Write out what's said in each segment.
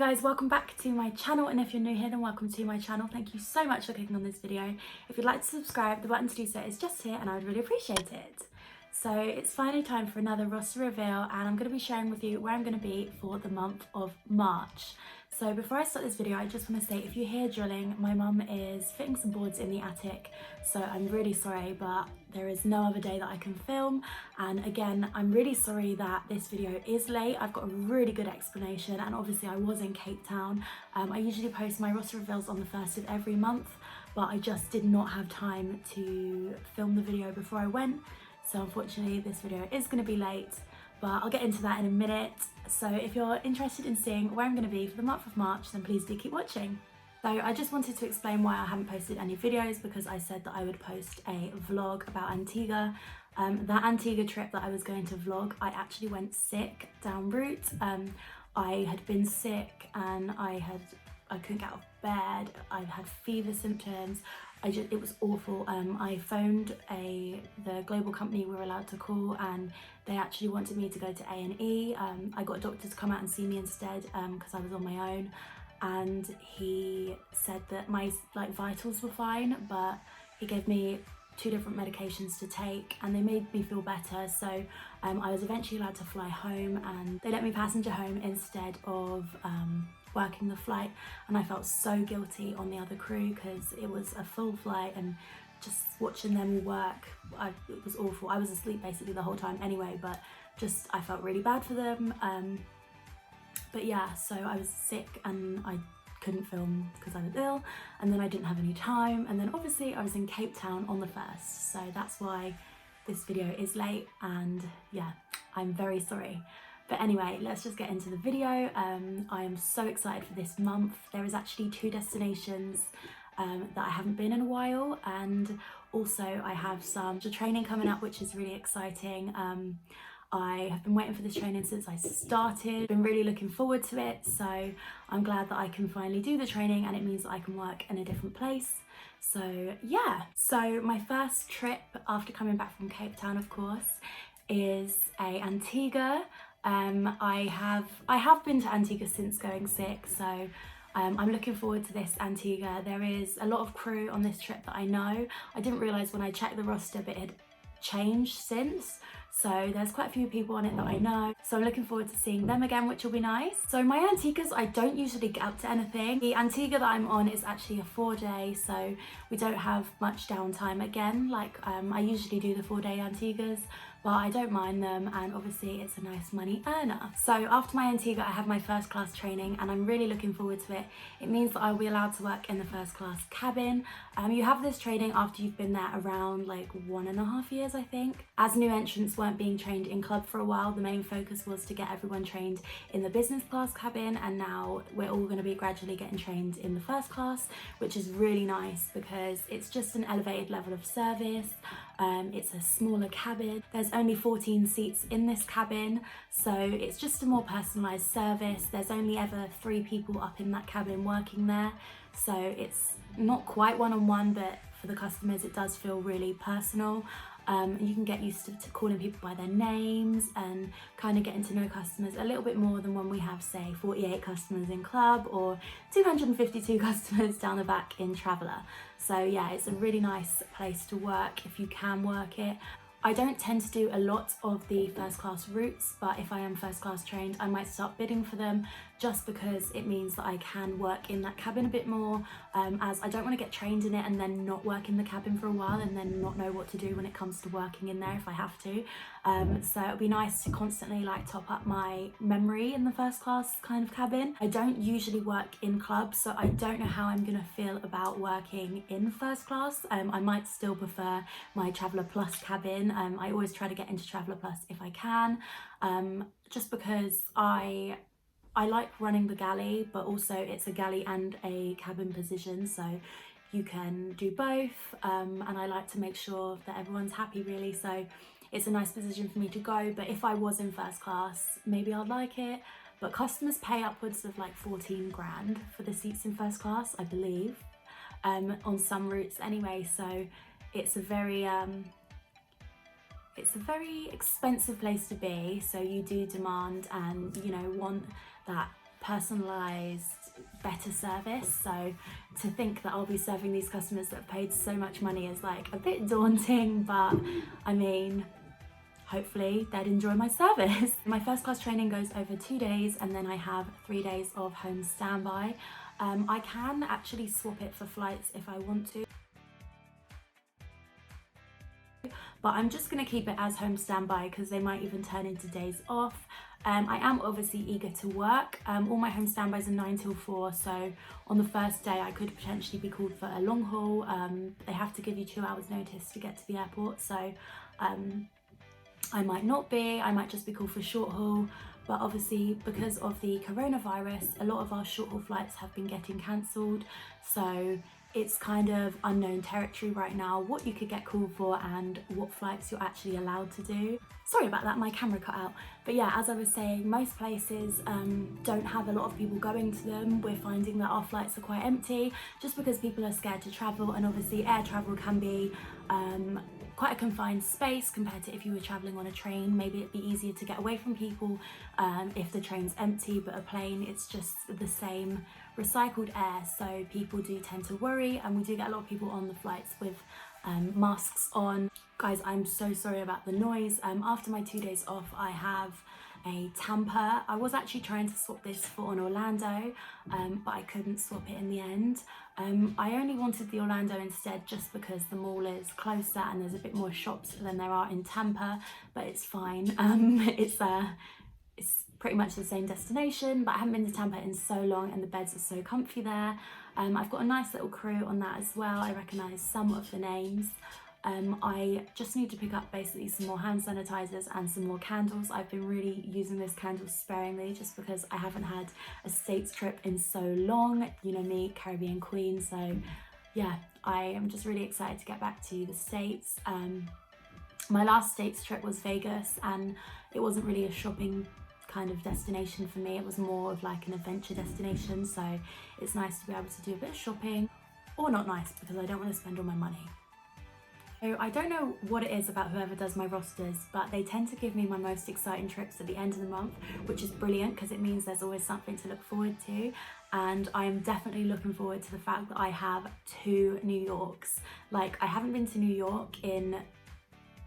Guys, welcome back to my channel, and if you're new here then welcome to my channel. Thank you so much for clicking on this video. If you'd like to subscribe, the button to do so is just here and I would really appreciate it. So it's finally time for another roster reveal, and I'm going to be sharing with you where I'm going to be for the month of March. So before I start this video, I just want to say, if you hear drilling, my mum is fitting some boards in the attic, so I'm really sorry, but there is no other day that I can film. And again, I'm really sorry that this video is late. I've got a really good explanation, and obviously I was in Cape Town. I usually post my roster reveals on the 1st of every month, but I just did not have time to film the video before I went, so unfortunately this video is going to be late, but I'll get into that in a minute. So if you're interested in seeing where I'm going to be for the month of March, then please do keep watching. So I just wanted to explain why I haven't posted any videos, because I said that I would post a vlog about Antigua. That Antigua trip that I was going to vlog, I actually went sick en route. I had been sick and I couldn't get out of bed. I had fever symptoms. It was awful. I phoned the global company we were allowed to call, and they actually wanted me to go to A&E. I got a doctor to come out and see me instead, because I was on my own, and he said that my vitals were fine, but he gave me 2 different medications to take and they made me feel better. So I was eventually allowed to fly home, and they let me passenger home instead of working the flight, and I felt so guilty on the other crew because it was a full flight, and just watching them work, it was awful. I was asleep basically the whole time anyway, but just I felt really bad for them. But yeah, so I was sick and I couldn't film because I was ill, and then I didn't have any time, and then obviously I was in Cape Town on the 1st, so that's why this video is late, and yeah, I'm very sorry. But anyway, let's just get into the video. I am so excited for this month. There is actually 2 destinations that I haven't been in a while, and also I have some training coming up, which is really exciting. I have been waiting for this training since I started. Been really looking forward to it, so I'm glad that I can finally do the training, and it means that I can work in a different place. So yeah, so my first trip after coming back from Cape Town, of course, is Antigua. I have been to Antigua since going sick, so I'm looking forward to this Antigua. There is a lot of crew on this trip that I know. I didn't realise when I checked the roster, but it had changed since. So there's quite a few people on it that I know. So I'm looking forward to seeing them again, which will be nice. So my Antiguas, I don't usually get up to anything. The Antigua that I'm on is actually a 4-day, so we don't have much downtime again. I usually do the 4-day Antiguas, but I don't mind them, and obviously it's a nice money earner. So after my Antigua, I have my first class training, and I'm really looking forward to it. It means that I'll be allowed to work in the first class cabin. You have this training after you've been there around 1.5 years, I think. As new entrants weren't being trained in club for a while, the main focus was to get everyone trained in the business class cabin, and now we're all going to be gradually getting trained in the first class, which is really nice because it's just an elevated level of service. It's a smaller cabin. There's only 14 seats in this cabin, so it's just a more personalised service. There's only ever 3 people up in that cabin working there, so it's not quite one-on-one, but for the customers it does feel really personal. You can get used to calling people by their names and kind of getting to know customers a little bit more than when we have, say, 48 customers in club or 252 customers down the back in Traveller. So yeah, it's a really nice place to work if you can work it. I don't tend to do a lot of the first class routes, but if I am first class trained, I might start bidding for them, just because it means that I can work in that cabin a bit more, as I don't want to get trained in it and then not work in the cabin for a while and then not know what to do when it comes to working in there if I have to. So it'll be nice to constantly top up my memory in the first class kind of cabin. I don't usually work in clubs, so I don't know how I'm gonna feel about working in first class. I might still prefer my Traveller Plus cabin. I always try to get into Traveller Plus if I can, just because I like running the galley, but also it's a galley and a cabin position, so you can do both, and I like to make sure that everyone's happy really, so it's a nice position for me to go. But if I was in first class, maybe I'd like it, but customers pay upwards of 14 grand for the seats in first class, I believe, on some routes anyway, so it's a very expensive place to be, so you do demand and want that personalized, better service. So to think that I'll be serving these customers that have paid so much money is like a bit daunting, but I mean, hopefully they'd enjoy my service. My first class training goes over 2 days, and then I have 3 days of home standby. I can actually swap it for flights if I want to, but I'm just going to keep it as home standby because they might even turn into days off. I am obviously eager to work. All my home standbys are 9 till 4, so on the first day I could potentially be called for a long haul. They have to give you 2 hours notice to get to the airport, so I might not be, I might just be called for short haul. But obviously because of the coronavirus, a lot of our short haul flights have been getting cancelled, so it's kind of unknown territory right now what you could get called for and what flights you're actually allowed to do. Sorry about that, my camera cut out. But yeah, as I was saying, most places don't have a lot of people going to them. We're finding that our flights are quite empty just because people are scared to travel, and obviously air travel can be quite a confined space compared to if you were travelling on a train. Maybe it'd be easier to get away from people if the train's empty, but a plane, it's just the same recycled air, so people do tend to worry, and we do get a lot of people on the flights with masks on. Guys, I'm so sorry about the noise. After my 2 days off, I have a Tampa. I was actually trying to swap this for an Orlando, but I couldn't swap it in the end. I only wanted the Orlando instead just because the mall is closer and there's a bit more shops than there are in Tampa, but it's fine. It's pretty much the same destination, but I haven't been to Tampa in so long and the beds are so comfy there. I've got a nice little crew on that as well. I recognise some of the names. I just need to pick up basically some more hand sanitizers and some more candles. I've been really using those candles sparingly just because I haven't had a States trip in so long. You know me, Caribbean queen, so yeah, I am just really excited to get back to the States. My last States trip was Vegas, and it wasn't really a shopping kind of destination for me. It was more of like an adventure destination, so it's nice to be able to do a bit of shopping, or not nice because I don't want to spend all my money. So I don't know what it is about whoever does my rosters, but they tend to give me my most exciting trips at the end of the month, which is brilliant because it means there's always something to look forward to. And I am definitely looking forward to the fact that I have 2 New Yorks. Like, I haven't been to New York in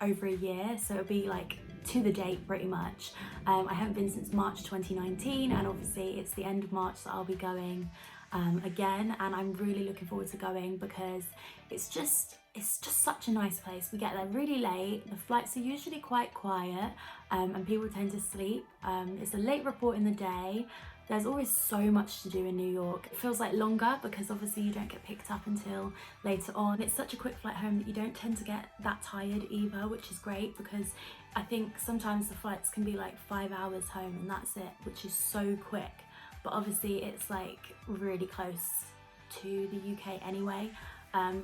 over a year, so it'll be like to the date pretty much. I haven't been since March 2019, and obviously it's the end of March that I'll be going again, and I'm really looking forward to going because it's just such a nice place. We get there really late, the flights are usually quite quiet, and people tend to sleep. It's a late report in the day. There's always so much to do in New York. It feels like longer because obviously you don't get picked up until later on. It's such a quick flight home that you don't tend to get that tired either, which is great because I think sometimes the flights can be like 5 hours home and that's it, which is so quick. But obviously it's like really close to the UK anyway,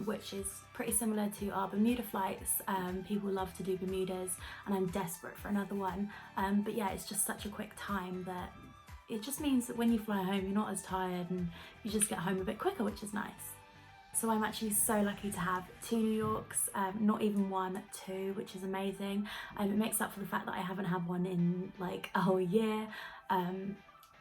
which is pretty similar to our Bermuda flights. People love to do Bermudas and I'm desperate for another one. But yeah, it's just such a quick time that it just means that when you fly home, you're not as tired and you just get home a bit quicker, which is nice. So I'm actually so lucky to have 2 New Yorks, not even 1, 2, which is amazing. It makes up for the fact that I haven't had one in like a whole year.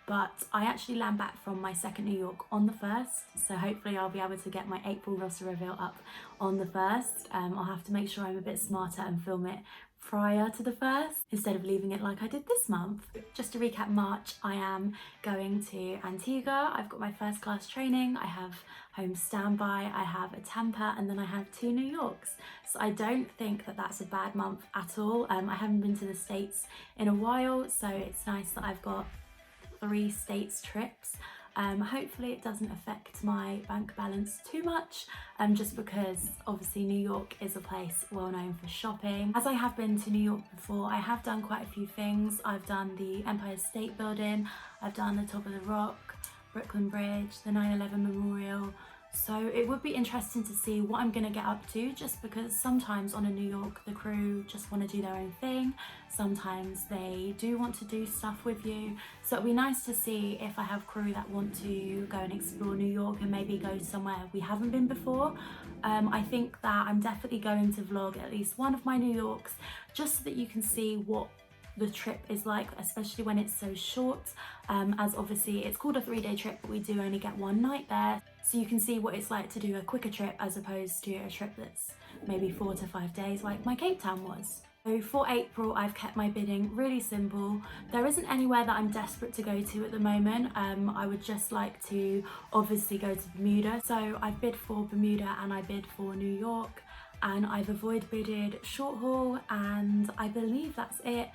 But I actually land back from my second New York on the 1st, so hopefully I'll be able to get my April roster reveal up on the 1st. I'll have to make sure I'm a bit smarter and film it prior to the 1st instead of leaving it like I did this month. Just to recap March, I am going to Antigua. I've got my first class training, I have home standby, I have a Tampa, and then I have 2 New Yorks. So I don't think that that's a bad month at all. I haven't been to the States in a while, so it's nice that I've got 3 States trips. Hopefully it doesn't affect my bank balance too much, just because obviously New York is a place well known for shopping. As I have been to New York before, I have done quite a few things. I've done the Empire State Building, I've done the Top of the Rock, Brooklyn Bridge, the 9/11 Memorial. So it would be interesting to see what I'm going to get up to, just because sometimes on a New York the crew just want to do their own thing, sometimes they do want to do stuff with you, so it'd be nice to see if I have crew that want to go and explore New York and maybe go somewhere we haven't been before. I think that I'm definitely going to vlog at least one of my New Yorks just so that you can see what the trip is like, especially when it's so short, as obviously it's called a 3-day trip, but we do only get one night there. So you can see what it's like to do a quicker trip as opposed to a trip that's maybe 4 to 5 days like my Cape Town was. So for April, I've kept my bidding really simple. There isn't anywhere that I'm desperate to go to at the moment. I would just like to obviously go to Bermuda. So I've bid for Bermuda and I bid for New York, and I've bidded short haul, and I believe that's it.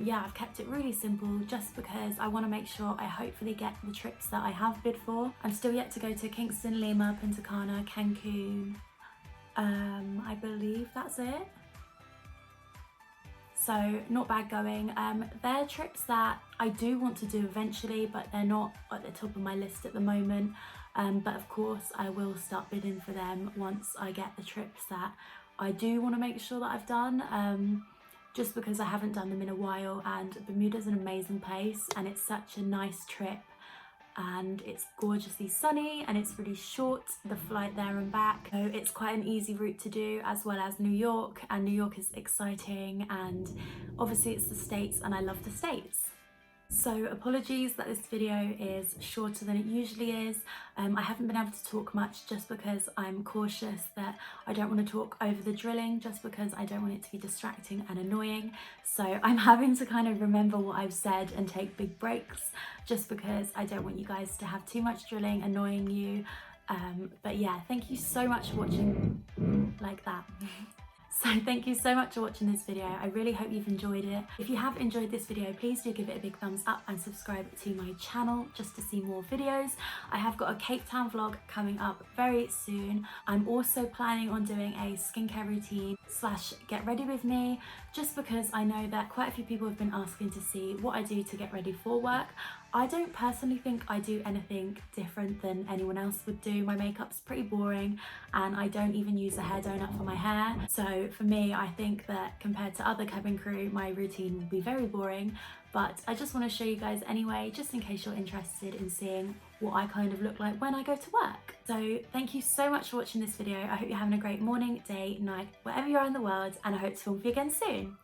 Yeah, I've kept it really simple just because I want to make sure I hopefully get the trips that I have bid for. I'm still yet to go to Kingston, Lima, Punta Cana, Cancun. I believe that's it. So not bad going. They're trips that I do want to do eventually, but they're not at the top of my list at the moment. But of course I will start bidding for them once I get the trips that I do want to make sure that I've done, just because I haven't done them in a while. And Bermuda's an amazing place and it's such a nice trip, and it's gorgeously sunny and it's really short, the flight there and back, so it's quite an easy route to do, as well as New York, and New York is exciting, and obviously it's the States and I love the States. So apologies that this video is shorter than it usually is. I haven't been able to talk much just because I'm cautious that I don't want to talk over the drilling, just because I don't want it to be distracting and annoying. So I'm having to kind of remember what I've said and take big breaks, just because I don't want you guys to have too much drilling annoying you. But yeah, thank you so much for watching like that. So thank you so much for watching this video. I really hope you've enjoyed it. If you have enjoyed this video, please do give it a big thumbs up and subscribe to my channel just to see more videos. I have got a Cape Town vlog coming up very soon. I'm also planning on doing a skincare routine / get ready with me, just because I know that quite a few people have been asking to see what I do to get ready for work. I don't personally think I do anything different than anyone else would do. My makeup's pretty boring and I don't even use a hair donut for my hair. So for me, I think that compared to other cabin crew, my routine will be very boring. But I just want to show you guys anyway, just in case you're interested in seeing what I kind of look like when I go to work. So thank you so much for watching this video. I hope you're having a great morning, day, night, wherever you are in the world, and I hope to film with you again soon.